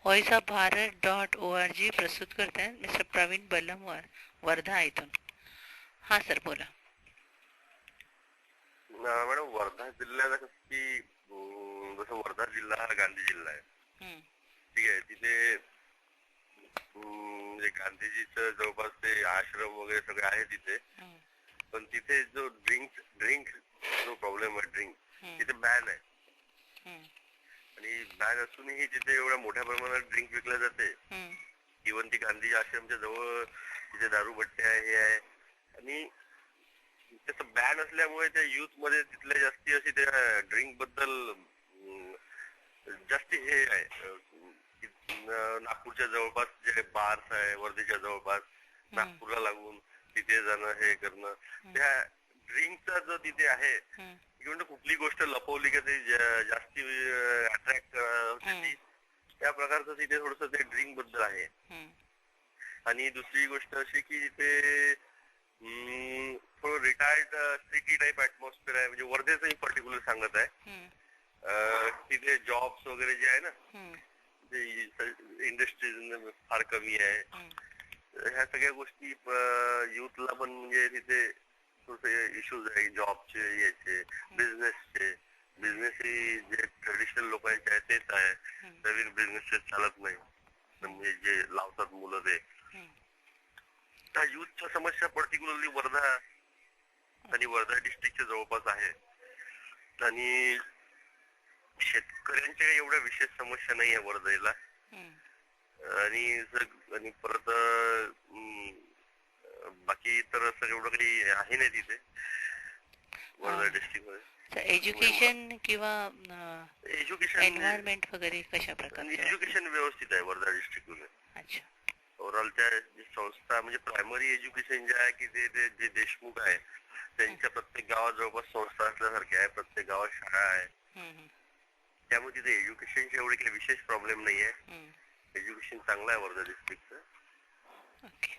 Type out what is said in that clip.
voiceofbharat.org प्रस्तुत करत आहेत मिस्टर प्रवीण बल्लमवर, वर्धा इथून. हां सर, बोला. मॅडम, वर्धा जिल्ह्याला कसं की जसं वर्धा जिल्हा हा गांधी जिल्हा आहे. हं, ठीक आहे. तिथे म्हणजे गांधीजीचं जवळपास ते आश्रम वगैरे सगळे आहे तिथे. हं, पण तिथे जो ड्रिंक जो प्रॉब्लेम आहे, ड्रिंक हं, तिथे बॅन आहे. हं, आणि बॅन असूनही तिथे एवढ्या मोठ्या प्रमाणात ड्रिंक विकल्या जाते. हं, इव्हन ती गांधी आश्रमच्या जवळ तिथे दारूभट्टी आहे, हे आहे. आणि त्याचं बॅन असल्यामुळे त्या युथ मध्ये तिथल्या जास्ती अशी त्या ड्रिंक बद्दल जास्ती हे आहे. नागपूरच्या जवळपास जे बार्स आहे, वर्धेच्या जवळपास हं, नागपूरला लागून तिथे जाणं, हे करणं, हं, त्या ड्रिंकचा जो तिथे आहे, हं, म्हणजे कुठली गोष्ट लपवली का ते जास्ती अट्रॅक्ट होते हं, ती, त्या प्रकारचं तिथे थोडस ते ड्रिंक बद्दल आहे. हं, आणि दुसरी गोष्ट अशी की तिथे थोडं रिटायर्ड सिटी टाईप ऍटमॉस्फिअर आहे. म्हणजे वर्धेचं मी पर्टिक्युलर सांगत आहे. हं, तिथे जॉब्स वगैरे जे आहे ना, हं, ते इंडस्ट्रीज फार कमी आहे. हं, ह्या सगळ्या गोष्टी युथला पण म्हणजे तिथे थोडसे इश्यूज आहे जॉबचे, याचे, बिझनेसचे. बिझनेस ही जे ट्रेडिशनल लोकांचे आहे तेच आहे. हं, नवीन बिझनेसेस चालत नाही, म्हणजे जे लावतात मुलं ते. हं. त्या युथच्या समस्या पर्टिक्युलरली वर्धा आणि वर्धा डिस्ट्रिक्टच्या जवळपास आहे. आणि शेतकऱ्यांच्या एवढ्या विशेष समस्या नाही आहे वर्धेला. हं. आणि परत बाकी तर असं एवढं काही आहे नाही तिथे वर्धा डिस्ट्रिक्ट मध्ये. एज्युकेशन किंवा एज्युकेशन एन्व्हायरमेंट वगैरे कशा प्रकारचं? एज्युकेशन व्यवस्थित आहे वर्धा डिस्ट्रिक्ट मध्ये. अच्छा. ओव्हरऑल त्या संस्था म्हणजे प्रायमरी एज्युकेशन जे आहे की जे देशमुख आहे त्यांच्या प्रत्येक गावात जवळपास संस्था असल्यासारखे आहे. प्रत्येक गावात शाळा आहे. हं, हं, त्यामुळे तिथे एज्युकेशनचे एवढे काही विशेष प्रॉब्लेम नाही आहे. हं. एज्युकेशन चांगलं आहे वर्धा डिस्ट्रिक्टचं. ओके.